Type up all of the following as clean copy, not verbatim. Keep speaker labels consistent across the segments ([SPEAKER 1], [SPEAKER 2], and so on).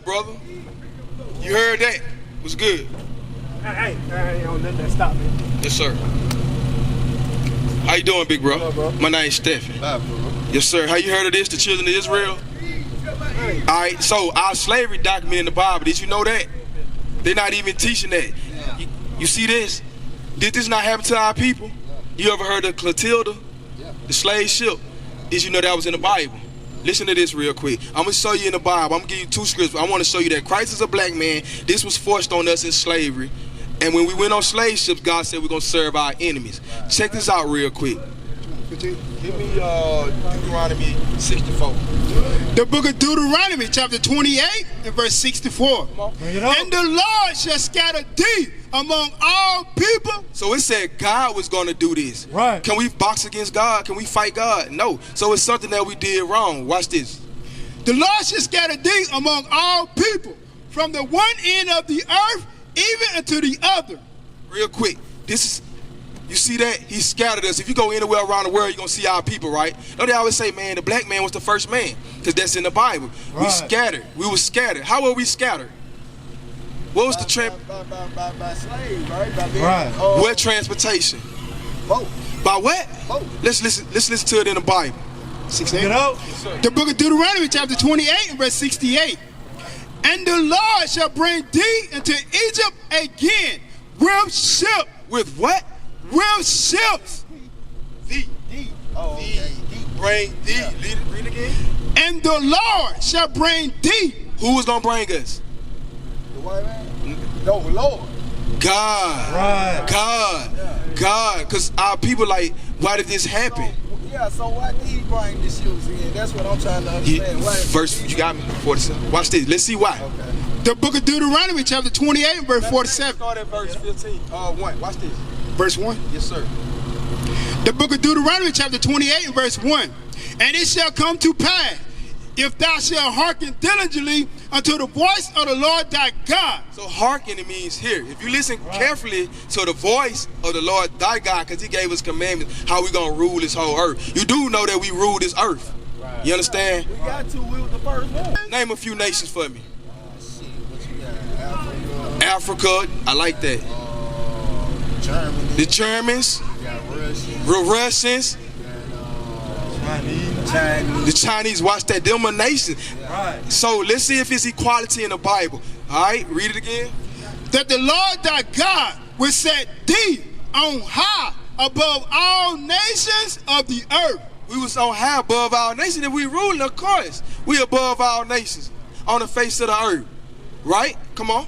[SPEAKER 1] good, brother. You heard that? What's good?
[SPEAKER 2] Hey, don't let that stop me.
[SPEAKER 1] Yes, sir. How you doing, big bro?
[SPEAKER 2] Hello, bro.
[SPEAKER 1] My name's Stephen.
[SPEAKER 3] Bye, bro.
[SPEAKER 1] Yes, sir. How you heard of this? The children of Israel?
[SPEAKER 2] Hey.
[SPEAKER 1] All right, so our slavery document in the Bible, did you know that? They're not even teaching that.
[SPEAKER 3] Yeah.
[SPEAKER 1] You see this? Did this not happen to our people? You ever heard of Clotilda?
[SPEAKER 3] Yeah.
[SPEAKER 1] The slave ship? Did you know that was in the Bible? Listen to this real quick. I'm going to show you in the Bible. I'm going to give you two scriptures. I want to show you that Christ is a black man. This was forced on us in slavery. And when we went on slave ships, God said we're going to serve our enemies. Check this out real quick. Give me Deuteronomy 64.
[SPEAKER 4] The book of Deuteronomy, chapter 28, and verse 64.
[SPEAKER 2] Bring it up.
[SPEAKER 4] And the Lord shall scatter thee among all people.
[SPEAKER 1] So it said God was going to do this.
[SPEAKER 2] Right.
[SPEAKER 1] Can we box against God? Can we fight God? No. So it's something that we did wrong. Watch this.
[SPEAKER 4] The Lord shall scatter thee among all people, from the one end of the earth even unto the other.
[SPEAKER 1] Real quick. This is, you see that? He scattered us. If you go anywhere around the world, you're going to see our people, right? Don't they always say, man, the black man was the first man? Because that's in the Bible.
[SPEAKER 2] Right.
[SPEAKER 1] We scattered. We were scattered. How were we scattered? What was the
[SPEAKER 3] By slaves, right? By being,
[SPEAKER 2] Right.
[SPEAKER 1] what transportation?
[SPEAKER 3] Boat.
[SPEAKER 1] By what?
[SPEAKER 3] Boat.
[SPEAKER 1] Let's listen to it in the Bible.
[SPEAKER 2] Bring it up.
[SPEAKER 4] The book of Deuteronomy, chapter 28, and verse 68. And the Lord shall bring thee into Egypt again with ships.
[SPEAKER 1] With what?
[SPEAKER 4] With ships.
[SPEAKER 1] Thee.
[SPEAKER 3] Oh, okay.
[SPEAKER 1] Bring thee.
[SPEAKER 3] Yeah.
[SPEAKER 1] Read again.
[SPEAKER 4] And the Lord shall bring thee.
[SPEAKER 1] Who was going to bring us?
[SPEAKER 3] The white man? No, Lord.
[SPEAKER 1] God.
[SPEAKER 2] Right.
[SPEAKER 1] God.
[SPEAKER 3] Yeah.
[SPEAKER 1] God. Because our people like, why did this happen?
[SPEAKER 3] So why did he bring the ships in? That's what I'm trying to understand. Why?
[SPEAKER 1] Verse, you got me. 47. Watch this. Let's see why.
[SPEAKER 3] Okay.
[SPEAKER 4] The book of Deuteronomy, chapter 28, and verse 47.
[SPEAKER 1] Start at verse 15. 1. Watch this.
[SPEAKER 4] Verse 1.
[SPEAKER 1] Yes, sir.
[SPEAKER 4] The book of Deuteronomy, chapter 28, and verse 1. And it shall come to pass, if thou shalt hearken diligently unto the voice of the Lord thy God.
[SPEAKER 1] So hearken, it means hear. If you listen carefully to the voice of the Lord thy God, because he gave us commandments, how we going to rule this whole earth. You do know that we rule this earth. You understand?
[SPEAKER 3] We got to. We was the first one.
[SPEAKER 1] Name a few nations for me.
[SPEAKER 3] Shit, what you got? Africa.
[SPEAKER 1] Africa, I like that.
[SPEAKER 3] Germany.
[SPEAKER 1] The Germans,
[SPEAKER 3] We got Russia.
[SPEAKER 1] Russians,
[SPEAKER 3] Chinese.
[SPEAKER 1] the Chinese. Watch that. Them a nation.
[SPEAKER 2] Right.
[SPEAKER 1] So let's see if it's equality in the Bible. All right, read it again.
[SPEAKER 4] That the Lord thy God will set thee on high above all nations of the earth.
[SPEAKER 1] We was on high above our nation and we ruling, of course. We above our nations on the face of the earth. Right? Come on.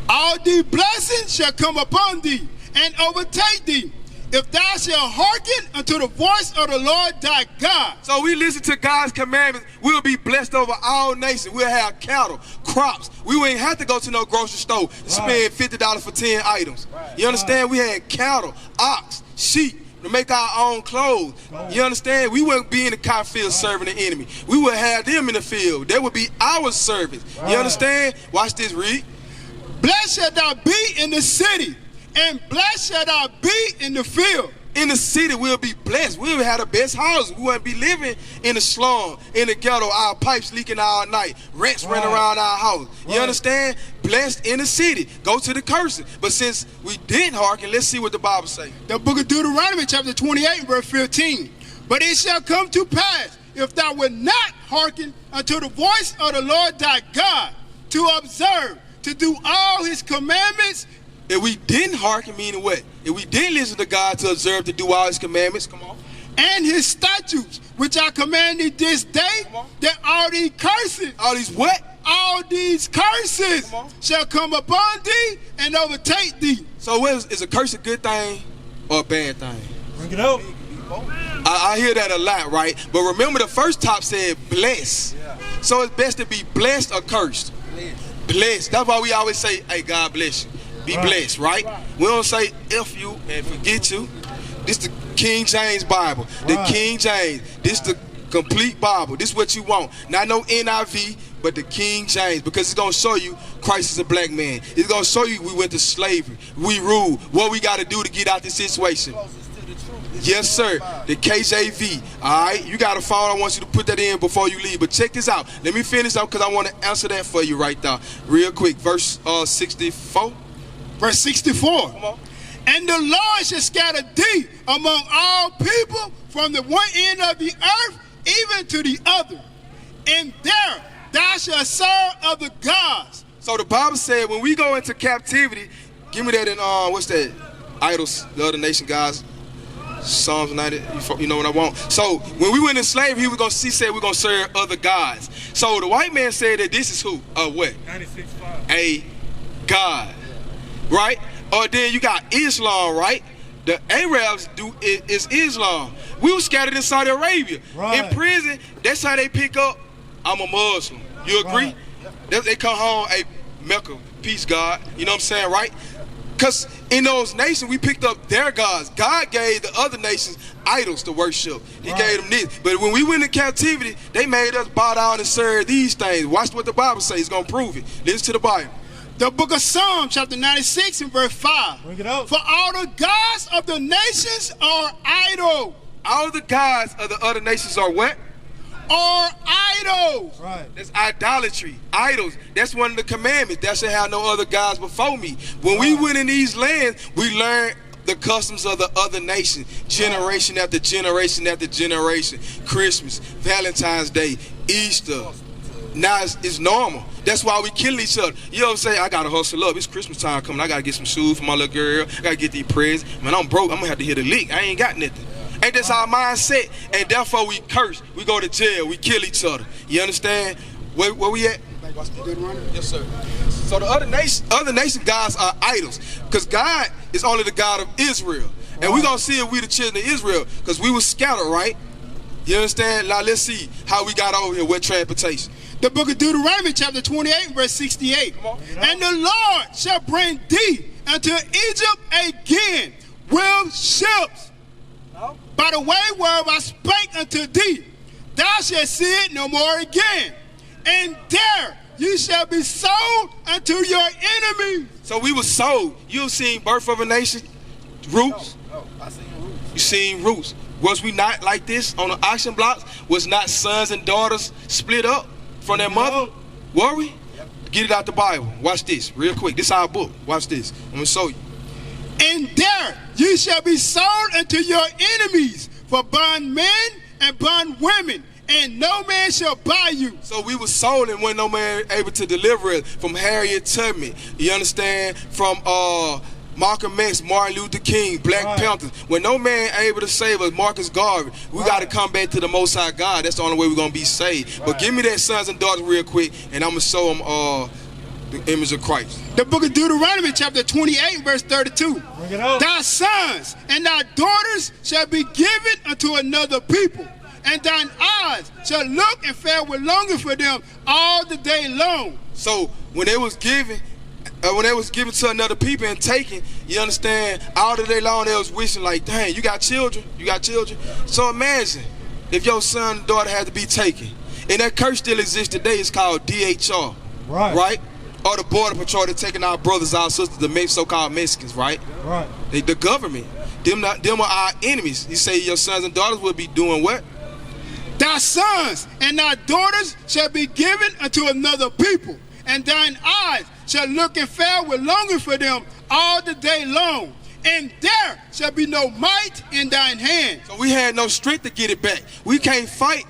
[SPEAKER 4] All these blessings shall come upon thee and overtake thee, if thou shalt hearken unto the voice of the Lord thy God.
[SPEAKER 1] So we listen to God's commandments. We'll be blessed over all nations. We'll have cattle, crops. We wouldn't have to go to no grocery store and spend $50 for 10 items. You understand? We had cattle, ox, sheep to make our own clothes. You understand? We wouldn't be in the cotton field serving the enemy. We would have them in the field. They would be our servants. You understand? Watch this, read.
[SPEAKER 4] Blessed shalt thou be in the city, and blessed shalt thou be in the field.
[SPEAKER 1] In the city, we'll be blessed. We'll have the best houses. We won't be living in the slum, in the ghetto, our pipes leaking all night, rats running around our house. You understand? Blessed in the city. Go to the cursing. But since we didn't hearken, let's see what the Bible says.
[SPEAKER 4] The book of Deuteronomy, chapter 28, verse 15. But it shall come to pass, if thou wilt not hearken unto the voice of the Lord thy God, to observe, to do all his commandments.
[SPEAKER 1] If we didn't hearken, meaning what? If we didn't listen to God to observe, to do all his commandments, come on.
[SPEAKER 4] And his statutes, which I command thee this day, that all these curses,
[SPEAKER 1] All these what?
[SPEAKER 4] all these curses
[SPEAKER 1] Come on.
[SPEAKER 4] shall come upon thee and overtake thee.
[SPEAKER 1] So what is a curse a good thing or a bad thing?
[SPEAKER 2] Bring it up.
[SPEAKER 1] I hear that a lot, right? But remember the first top said bless. So it's best to be blessed or cursed. Blessed. That's why we always say, hey, God bless you. Be blessed, right? We don't say F you and forget you. This the King James Bible. The King James. This the complete Bible. This is what you want. Not no NIV, but the King James. Because it's going to show you Christ is a black man. It's going to show you we went to slavery. We rule. What we got to do to get out this situation.
[SPEAKER 3] Closest to the truth.
[SPEAKER 1] Yes, sir. The KJV. All right. You got a phone. I want you to put that in before you leave. But check this out. Let me finish up because I want to answer that for you right there. Real quick. Verse 64.
[SPEAKER 4] Verse 64.
[SPEAKER 1] Come on.
[SPEAKER 4] And the Lord shall scatter thee among all people from the one end of the earth even to the other. And there thou shalt serve other gods.
[SPEAKER 1] So the Bible said when we go into captivity, give me that in, what's that? Idols, the other nation guys. Psalms 90, you know what I want. So when we went in slavery, he said we're going to serve other gods. So the white man said that this is who? What?
[SPEAKER 2] 96.5.
[SPEAKER 1] A God. Right? Or then you got Islam, right? The Arabs is Islam. We were scattered in Saudi Arabia.
[SPEAKER 2] Right.
[SPEAKER 1] In prison, that's how they pick up, I'm a Muslim. You agree?
[SPEAKER 2] Right.
[SPEAKER 1] They come home, hey, Mecca, peace, God. You know what I'm saying, right? Because in those nations, we picked up their gods. God gave the other nations idols to worship. He gave them this. But when we went in captivity, they made us bow down and serve these things. Watch what the Bible says. It's going to prove it. Listen to the Bible.
[SPEAKER 4] The book of Psalms, chapter 96 and verse 5.
[SPEAKER 2] Bring it out.
[SPEAKER 4] For all the gods of the nations are idle.
[SPEAKER 1] All the gods of the other nations are what?
[SPEAKER 4] Are idols.
[SPEAKER 2] Right.
[SPEAKER 1] That's idolatry. Idols. That's one of the commandments. Thou shalt have no other gods before me. When we went in these lands, we learned the customs of the other nation. Generation after generation after generation. Christmas, Valentine's Day, Easter. Now it's normal. That's why we killing each other. You know what I'm saying? I gotta hustle up. It's Christmas time coming. I gotta get some shoes for my little girl. I gotta get these presents. Man, I'm broke. I'm gonna have to hit a lick. I ain't got nothing. Ain't that's our mindset? And therefore we curse. We go to jail. We kill each other. You understand? Where we at? Yes, sir. So the other nation gods are idols. Because God is only the God of Israel. And we're gonna see if we the children of Israel. Because we were scattered, right? You understand? Now let's see how we got over here with transportation.
[SPEAKER 4] The book of Deuteronomy, chapter 28, verse 68. And the Lord shall bring thee unto Egypt again with ships. By the way whereof I spake unto thee, thou shalt see it no more again. And there you shall be sold unto your enemies.
[SPEAKER 1] So we were sold. You've seen Birth of a Nation, Roots.
[SPEAKER 3] I seen Roots.
[SPEAKER 1] You seen Roots. Was we not like this on the auction blocks? Was not sons and daughters split up from their mother? Were we? Get it out the Bible. Watch this real quick. This is our book. Watch this. I'm going to show you.
[SPEAKER 4] And there you shall be sold unto your enemies for bondmen and bondwomen, and no man shall buy you.
[SPEAKER 1] So we were sold and when no man able to deliver it from Harriet Tubman. You understand? From Malcolm X, Martin Luther King, Black Panthers. When no man able to save us, Marcus Garvey, we got to come back to the Most High God. That's the only way we're going to be saved. But give me that sons and daughters real quick, and I'm going to show them the image of Christ.
[SPEAKER 4] The book of Deuteronomy, chapter 28, verse 32.
[SPEAKER 2] Bring it out.
[SPEAKER 4] Thy sons and thy daughters shall be given unto another people, and thine eyes shall look and fare with longing for them all the day long.
[SPEAKER 1] So when it was given to another people and taken, you understand, all the day long they was wishing like, dang, you got children? You got children? So imagine if your son and daughter had to be taken. And that curse still exists today. It's called DHR. Right? Or the Border Patrol, they're taking our brothers, our sisters, the so-called Mexicans, right?
[SPEAKER 2] Right.
[SPEAKER 1] The government. Them are our enemies. You say your sons and daughters will be doing what?
[SPEAKER 4] Thy sons and thy daughters shall be given unto another people, and thine eyes shall look and fare with longing for them all the day long. And there shall be no might in thine hand.
[SPEAKER 1] So we had no strength to get it back. We can't fight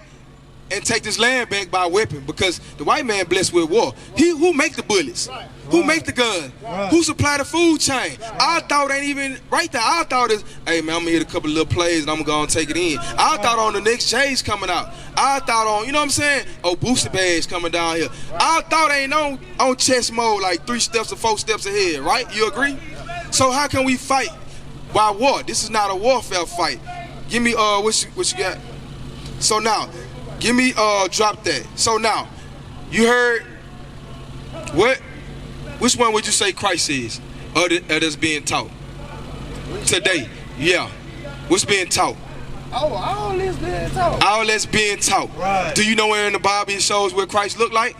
[SPEAKER 1] and take this land back by weapon because the white man blessed with war. He who make the bullets, who make the gun, who supply the food chain. Our thought ain't even right there. Our thought is, hey man, I'm gonna hit a couple of little plays and I'm gonna go and take it in. Our thought on the next J's coming out. Our thought on, you know what I'm saying? Oh, booster bags coming down here. Our thought ain't on chess mode like 3 steps or 4 steps ahead, right? You agree? So how can we fight by war? This is not a warfare fight. Give me what you got? So now, give me drop that. So now, you heard what? Which one would you say Christ is? Or that's being taught today? Yeah. What's being taught?
[SPEAKER 3] Oh, all this being taught.
[SPEAKER 1] All that's being taught.
[SPEAKER 2] Right.
[SPEAKER 1] Do you know where in the Bible it shows what Christ looked like?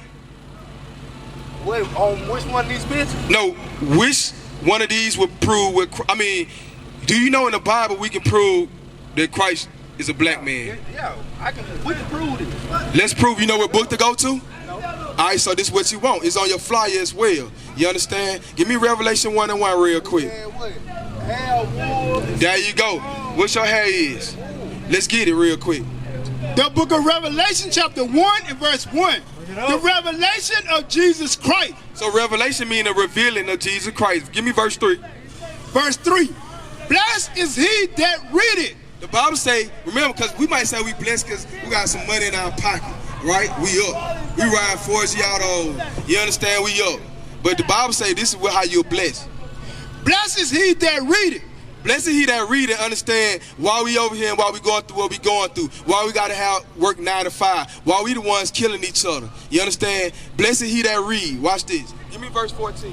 [SPEAKER 3] Wait, on which one of these bitches?
[SPEAKER 1] No. Which one of these would prove what? I mean, do you know in the Bible we can prove that Christ is a black man?
[SPEAKER 3] Yeah, we can prove this.
[SPEAKER 1] Let's prove. You know what book to go to?
[SPEAKER 3] No.
[SPEAKER 1] All right, so this is what you want. It's on your flyer as well. You understand? Give me Revelation 1:1 real quick. There you go. What your hair is. Let's get it real quick.
[SPEAKER 4] The book of Revelation chapter 1 and verse 1. The revelation of Jesus Christ.
[SPEAKER 1] So revelation means a revealing of Jesus Christ. Give me verse 3.
[SPEAKER 4] Verse 3. Blessed is he that readeth.
[SPEAKER 1] The Bible say, remember, because we might say we blessed because we got some money in our pocket, right? We up. We ride 40 autos. You understand? We up. But the Bible say this is how you're blessed.
[SPEAKER 4] Blessed is he that readeth.
[SPEAKER 1] Blessed he that read and understand why we over here and why we going through what we going through. Why we got to have work 9 to 5. Why we the ones killing each other. You understand? Blessed he that read. Watch this. Give me verse 14.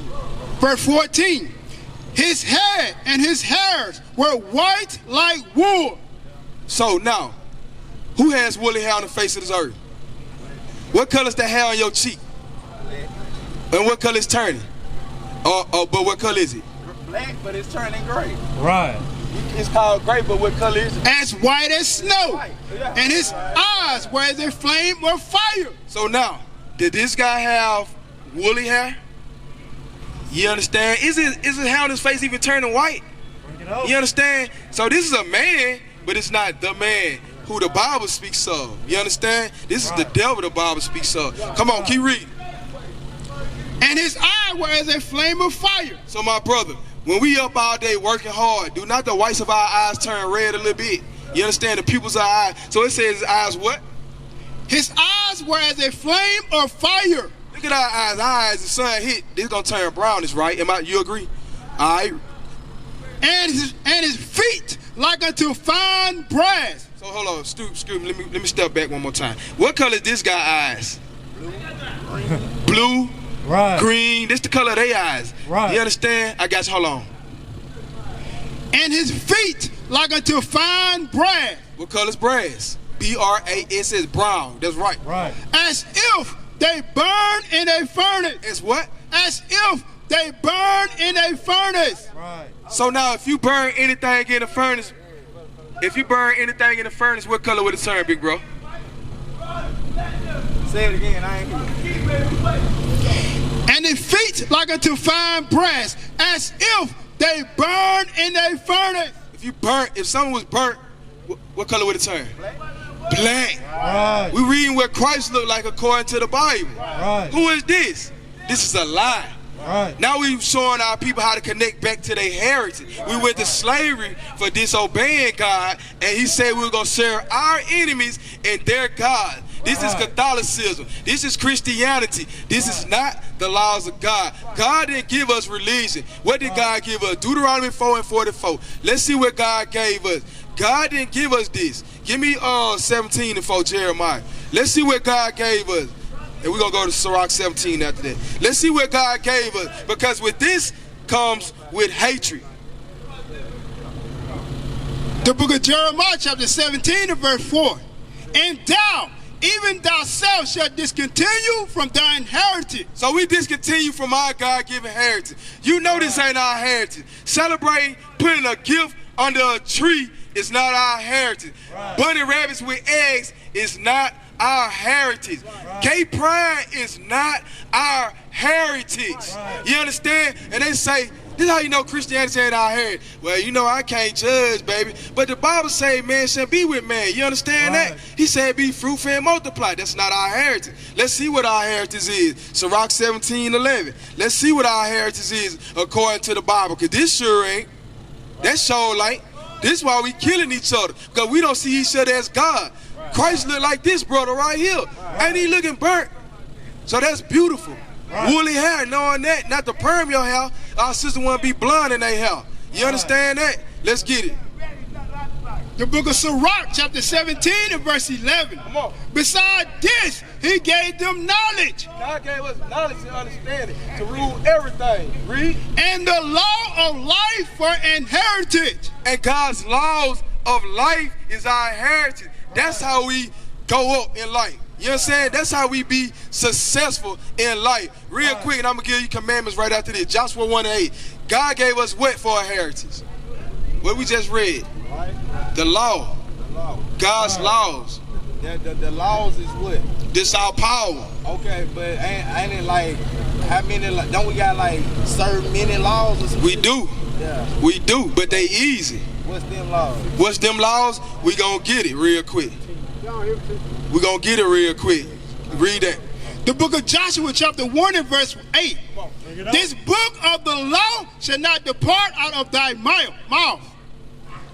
[SPEAKER 4] Verse 14. His head and his hairs were white like wool.
[SPEAKER 1] So now, who has woolly hair on the face of this earth? What color is the hair on your cheek? And what color is turning? But what color is it?
[SPEAKER 3] Black, but it's turning gray.
[SPEAKER 2] Right.
[SPEAKER 3] It's called gray, but what color is it?
[SPEAKER 4] As white as snow.
[SPEAKER 3] White. Yeah.
[SPEAKER 4] And his eyes were as a flame of fire.
[SPEAKER 1] So now, did this guy have woolly hair? You understand? Is his hair on his face even turning white? You understand? So this is a man, but it's not the man who the Bible speaks of. You understand? This is the devil the Bible speaks of. Come on, keep reading.
[SPEAKER 4] And his eyes were as a flame of fire.
[SPEAKER 1] So my brother, when we up all day working hard, do not the whites of our eyes turn red a little bit? You understand? The pupils of our eyes. So it says his eyes what?
[SPEAKER 4] His eyes were as a flame of fire.
[SPEAKER 1] Look at our eyes. Our eyes, the sun hit, this gonna turn brownish, right? You agree? All right.
[SPEAKER 4] And his feet like unto fine brass.
[SPEAKER 1] So hold on, excuse me. Let me step back one more time. What color is this guy's eyes? Blue.
[SPEAKER 2] Right.
[SPEAKER 1] Green. This the color of their eyes.
[SPEAKER 2] Right.
[SPEAKER 1] You understand? I got you. Hold on.
[SPEAKER 4] And his feet like unto fine brass.
[SPEAKER 1] What color is brass? B-R-A-S is brown. That's right.
[SPEAKER 2] Right.
[SPEAKER 4] As if they burn in a furnace.
[SPEAKER 1] It's what?
[SPEAKER 4] As if they burn in a furnace.
[SPEAKER 2] Right.
[SPEAKER 1] So now if you burn anything in the furnace, what color would it turn, big bro?
[SPEAKER 3] Say it again, I ain't hear.
[SPEAKER 4] And his feet like unto fine brass, as if they burn in a furnace.
[SPEAKER 1] If someone was burnt, what color would it turn? Black.
[SPEAKER 2] Right.
[SPEAKER 1] We're reading what Christ looked like according to the Bible.
[SPEAKER 2] Right.
[SPEAKER 1] Who is this? This is a lie.
[SPEAKER 2] Right.
[SPEAKER 1] Now we're showing our people how to connect back to their heritage. We went to slavery for disobeying God, and he said we were going to serve our enemies and their God. This is Catholicism. This is Christianity. This is not the laws of God. God didn't give us religion. What did God give us? Deuteronomy 4 and 44. Let's see what God gave us. God didn't give us this. Give me 17 and 4, Jeremiah. Let's see what God gave us. And we're going to go to Sirach 17 after that. Let's see what God gave us. Because with this comes with hatred.
[SPEAKER 4] The book of Jeremiah chapter 17 and verse 4. And thou, even thyself, shalt discontinue from thy inheritance.
[SPEAKER 1] So we discontinue from our God-given heritage. You know this ain't our heritage. Celebrating putting a gift under a tree is not our heritage.
[SPEAKER 2] Right.
[SPEAKER 1] Bunny rabbits with eggs is not our heritage.
[SPEAKER 2] Right.
[SPEAKER 1] Gay pride is not our heritage.
[SPEAKER 2] Right.
[SPEAKER 1] You understand? And they say, this is how you know Christianity ain't our heritage. Well, you know, I can't judge, baby. But the Bible say man shall be with man. You understand
[SPEAKER 2] Right.
[SPEAKER 1] that? He said be fruitful and multiply. That's not our heritage. Let's see what our heritage is. Sirach 17:11. Let's see what our heritage is according to the Bible. Because this sure ain't. That sure like. This is why we killing each other. Because we don't see each other as God. Christ look like this brother right here. Ain't he looking burnt? So that's beautiful.
[SPEAKER 2] Right.
[SPEAKER 1] Woolly hair, knowing that. Not to perm your hair. Our sister want to be blonde in their hair. You understand that? Let's get it.
[SPEAKER 4] The book of Sirach chapter 17 and verse 11.
[SPEAKER 1] Come on.
[SPEAKER 4] Beside this, he gave them knowledge.
[SPEAKER 1] God gave us knowledge and understanding to rule everything. Read.
[SPEAKER 4] And the law of life for inheritance.
[SPEAKER 1] And God's laws of life is our heritage. That's how we go up in life. You know what I'm saying? That's how we be successful in life. Real quick, and I'm going to give you commandments right after this. Joshua 1:8. God gave us what for a heritage? What we just read?
[SPEAKER 3] Right?
[SPEAKER 1] The law.
[SPEAKER 3] The law.
[SPEAKER 1] God's laws.
[SPEAKER 3] The laws is what?
[SPEAKER 1] This our power.
[SPEAKER 3] Okay, but ain't it like, how many, like, don't we got like certain many laws or something?
[SPEAKER 1] We do.
[SPEAKER 3] Yeah.
[SPEAKER 1] We do, but they easy.
[SPEAKER 3] What's them laws?
[SPEAKER 1] What's them laws? We gonna get it real quick. We gonna get it real quick. Read that.
[SPEAKER 4] The book of Joshua chapter 1 and verse 8. This book of the law shall not depart out of thy mouth,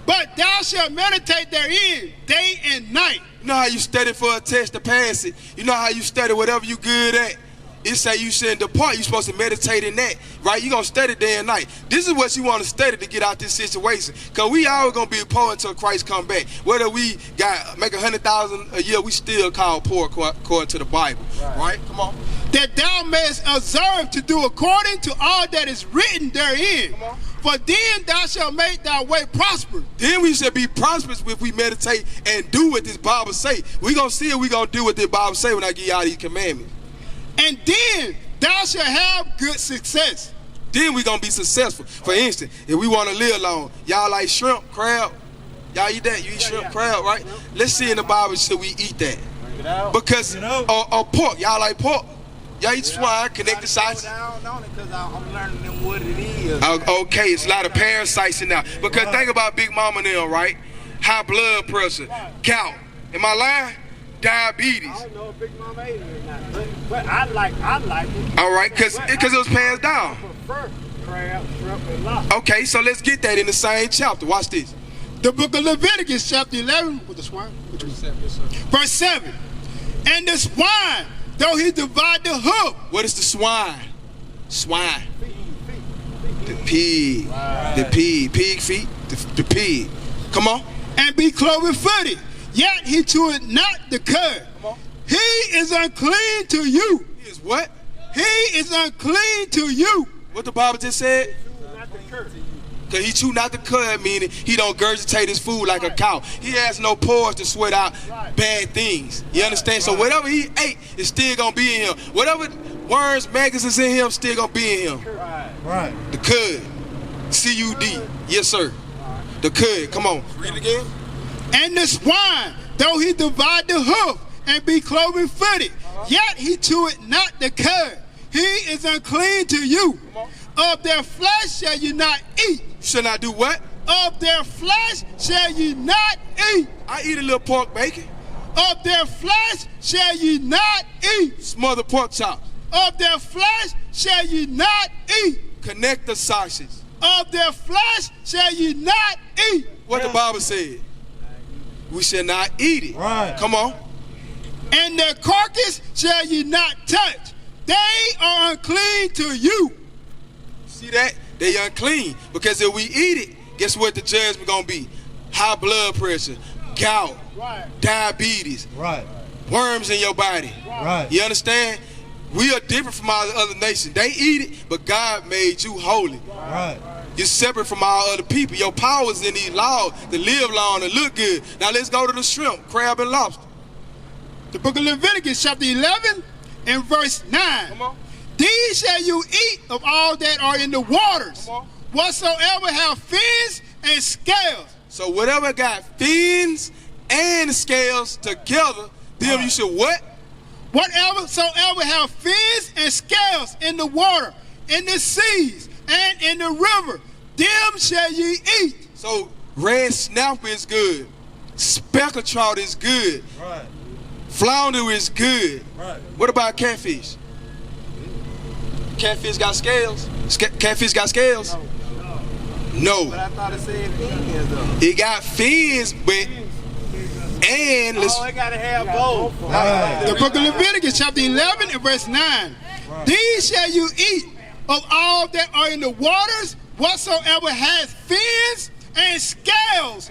[SPEAKER 4] but thou shalt meditate therein day and night.
[SPEAKER 1] You know how you study for a test to pass it? You know how you study whatever you good at? It say you shouldn't depart. You're supposed to meditate in that, right? You're going to study day and night. This is what you want to study to get out this situation. Because we always going to be poor until Christ come back. Whether we make 100,000 a year, we still call poor according to the Bible, right? Come on.
[SPEAKER 4] That thou mayest observe to do according to all that is written therein. For then thou shalt make thy way prosperous.
[SPEAKER 1] Then we should be prosperous if we meditate and do what this Bible say. We going to see if we going to do what this Bible say when I give y'all these commandments.
[SPEAKER 4] And then thou shalt have good success.
[SPEAKER 1] Then we going to be successful. For instance, if we want to live long, y'all like shrimp, crab? Y'all eat that? You eat shrimp, crab, right? Let's see in the Bible, should we eat that? Because, or pork. Y'all like pork? Y'all eat swine, connected sausage?
[SPEAKER 3] Because I'm learning them what it is.
[SPEAKER 1] Okay, it's a lot of parasites in there. Because think about Big Mama now, right? High blood pressure, gout. Am I lying? Diabetes.
[SPEAKER 2] I don't know if Big Mama ate it or not, but I like it.
[SPEAKER 1] All right, because it was passed down.
[SPEAKER 2] I prefer crab, shrimp, and lobster.
[SPEAKER 1] Okay, so let's get that in the same chapter. Watch this.
[SPEAKER 4] The book of Leviticus chapter 11 with the swine. Verse 7. And the swine, though he divide the hoof.
[SPEAKER 1] What is the swine? Swine. The pig. The pig. Pig feet. The pig. Come on.
[SPEAKER 4] And be cloven-footed. Yet he cheweth not the cud. He is unclean to you.
[SPEAKER 1] He is what?
[SPEAKER 4] He is unclean to you.
[SPEAKER 1] What the Bible just said? Because he chew not the cud, meaning he don't regurgitate his food like a cow. He has no pores to sweat out bad things. You understand? So whatever he ate is still going to be in him. Whatever worms, maggots is in him, still going to be in him.
[SPEAKER 2] Right.
[SPEAKER 1] The cud. C-U-D. Yes, sir. The cud. Come on. Read it again.
[SPEAKER 4] And the swine, though he divide the hoof and be cloven-footed, yet he cheweth not the cud. He is unclean to you. Of their flesh shall you not eat.
[SPEAKER 1] Shall not do what?
[SPEAKER 4] Of their flesh shall ye not eat.
[SPEAKER 1] I eat a little pork bacon.
[SPEAKER 4] Of their flesh shall ye not eat.
[SPEAKER 1] Smothered pork chops.
[SPEAKER 4] Of their flesh shall ye not eat.
[SPEAKER 1] Connect the sausage.
[SPEAKER 4] Of their flesh shall ye not eat.
[SPEAKER 1] What the Bible said. We shall not eat it.
[SPEAKER 2] Right.
[SPEAKER 1] Come on.
[SPEAKER 4] And their carcass shall ye not touch. They are unclean to you.
[SPEAKER 1] See that? They unclean. Because if we eat it, guess what the judgment gonna be? High blood pressure, gout, diabetes, worms in your body. You understand? We are different from all the other nations. They eat it, but God made you holy. You're separate from all other people. Your power is in these laws to live long and look good. Now let's go to the shrimp, crab, and lobster.
[SPEAKER 4] The book of Leviticus chapter 11 and verse 9.
[SPEAKER 1] Come on.
[SPEAKER 4] These shall you eat of all that are in the waters, whatsoever have fins and scales.
[SPEAKER 1] So whatever got fins and scales together, them you should what?
[SPEAKER 4] Whatever soever have fins and scales in the water, in the seas, and in the river, them shall ye eat.
[SPEAKER 1] So red snapper is good. Speckled trout is good. Flounder is good. What about catfish? Catfish got scales? Catfish got scales? No.
[SPEAKER 3] But I thought it said fins though.
[SPEAKER 1] It got fins, but and let's.
[SPEAKER 3] Oh, it gotta have both.
[SPEAKER 4] The book of Leviticus chapter 11 and verse 9. These shall you eat of all that are in the waters, whatsoever has fins and scales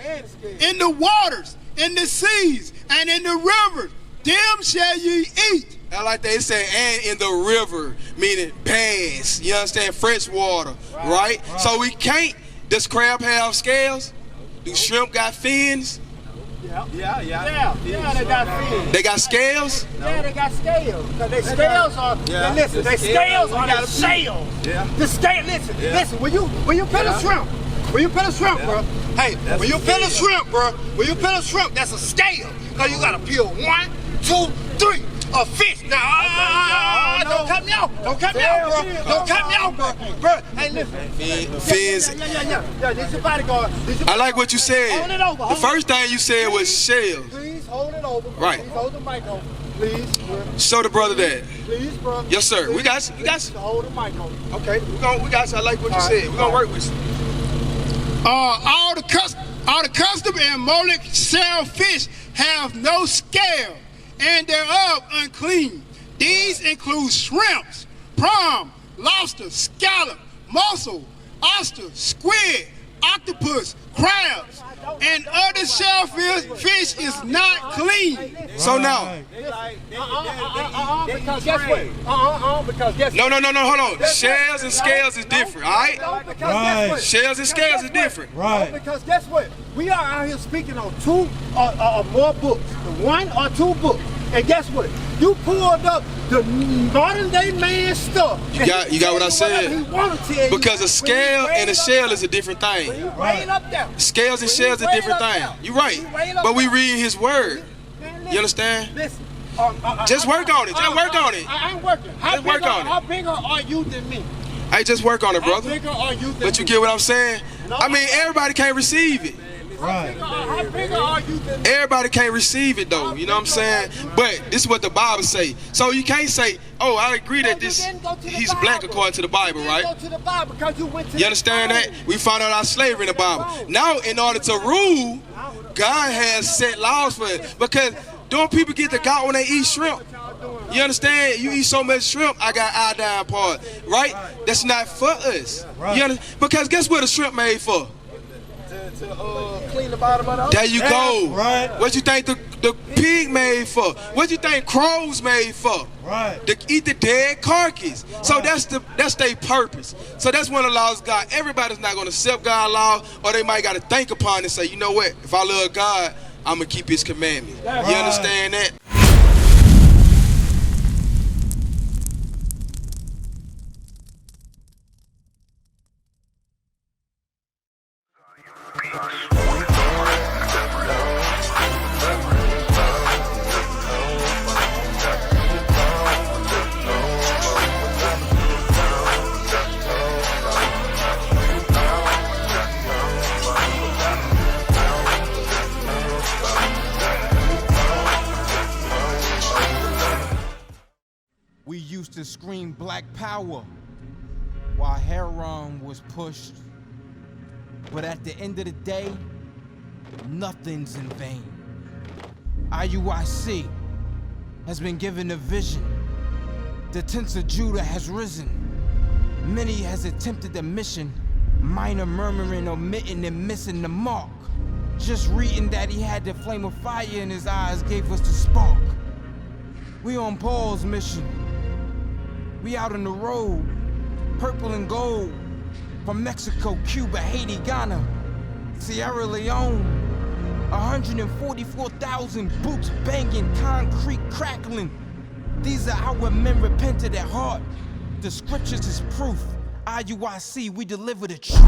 [SPEAKER 4] in the waters, in the seas, and in the rivers. Them shall ye eat.
[SPEAKER 1] I like that. It said, and in the river, meaning bass. You understand? Fresh water, right? So we can't. Does crab have scales? Do shrimp got fins?
[SPEAKER 2] Yeah, they got fins.
[SPEAKER 1] They got scales?
[SPEAKER 2] Yeah, they got scales. Because their scales are, and listen, their scales are the shells. The scale, listen, when you put a shrimp When you peel a shrimp, bro. Hey,
[SPEAKER 3] That's
[SPEAKER 2] when you
[SPEAKER 3] a
[SPEAKER 2] peel a
[SPEAKER 3] scale.
[SPEAKER 2] shrimp, bro. When you peel a shrimp, that's a scale. Cause you gotta peel 1, 2, 3. A fish. Now, don't cut me out. Don't cut me out, bro. Don't cut me out, bro. Bro, hey, listen.
[SPEAKER 1] Fins.
[SPEAKER 2] Yeah, this your bodyguard.
[SPEAKER 1] I like what you said.
[SPEAKER 2] Hold it over.
[SPEAKER 1] The first thing you said was shells.
[SPEAKER 2] Please hold it over.
[SPEAKER 1] Right.
[SPEAKER 2] Please hold the mic over. Please, bro.
[SPEAKER 1] Show the brother that.
[SPEAKER 2] Please, bro.
[SPEAKER 1] Yes, sir. We got you. We got you.
[SPEAKER 2] Hold the mic over.
[SPEAKER 1] Okay, we got you. I like what you said. We're gonna work with you.
[SPEAKER 4] All the custom and Moloch shellfish have no scale, and thereof unclean. These include shrimps, prawn, lobster, scallop, mussel, oyster, squid, octopus, crabs, and other shellfish is not clean.
[SPEAKER 1] So now,
[SPEAKER 2] Because guess what? Because guess
[SPEAKER 1] no, hold on. Shells and scales is different, all right?
[SPEAKER 2] Because guess what?
[SPEAKER 1] Shells and scales is different.
[SPEAKER 2] Right. Because guess what? We are out here speaking on 2 or more books, 1 or 2 books. And guess what? You pulled up the modern day man stuff.
[SPEAKER 1] You got what I said?
[SPEAKER 2] He wanna tell you.
[SPEAKER 1] Because a scale and a shell is a different thing.
[SPEAKER 2] Right up there.
[SPEAKER 1] Scales and shells are different things. You're right. But we read his word. You understand?
[SPEAKER 2] Listen.
[SPEAKER 1] Just work on it. Just work on it.
[SPEAKER 2] I ain't working.
[SPEAKER 1] Just work on it.
[SPEAKER 2] How bigger are you than me?
[SPEAKER 1] Hey, just work on it,
[SPEAKER 2] How
[SPEAKER 1] brother.
[SPEAKER 2] bigger are you than
[SPEAKER 1] But you
[SPEAKER 2] me?
[SPEAKER 1] get what I'm saying? I mean, everybody can't receive it.
[SPEAKER 2] How bigger are you than me?
[SPEAKER 1] Everybody can't receive it though, you know what I'm saying? But this is what the Bible say. So you can't say, oh, I agree that he's black according to the Bible, right?
[SPEAKER 2] Go to the Bible because you went to
[SPEAKER 1] You understand that? We found out our slavery in the Bible. Now, in order to rule, God has set laws for it. Because don't people get the gout when they eat shrimp? You understand? You eat so much shrimp, I got iodine part, right? That's not for us. You understand? Because guess what a shrimp made for?
[SPEAKER 3] To clean the bottom of the ocean.
[SPEAKER 1] There you go.
[SPEAKER 5] Right.
[SPEAKER 1] What you think the pig made for? What you think crows made for?
[SPEAKER 5] Right.
[SPEAKER 1] To eat the dead carcass. So that's their purpose. So that's one of the laws of God. Everybody's not going to accept God's law, or they might got to think upon it and say, you know what? If I love God, I'm going to keep his commandments. You understand that?
[SPEAKER 6] We used to scream black power while heroin was pushed. But at the end of the day, nothing's in vain. IUIC has been given a vision. The tents of Judah has risen. Many has attempted the mission, minor murmuring, omitting, and missing the mark. Just reading that he had the flame of fire in his eyes gave us the spark. We on Paul's mission. We out on the road, purple and gold, from Mexico, Cuba, Haiti, Ghana, Sierra Leone. 144,000 boots banging, concrete crackling. These are our men repented at heart. The scriptures is proof. IUIC, we deliver the truth.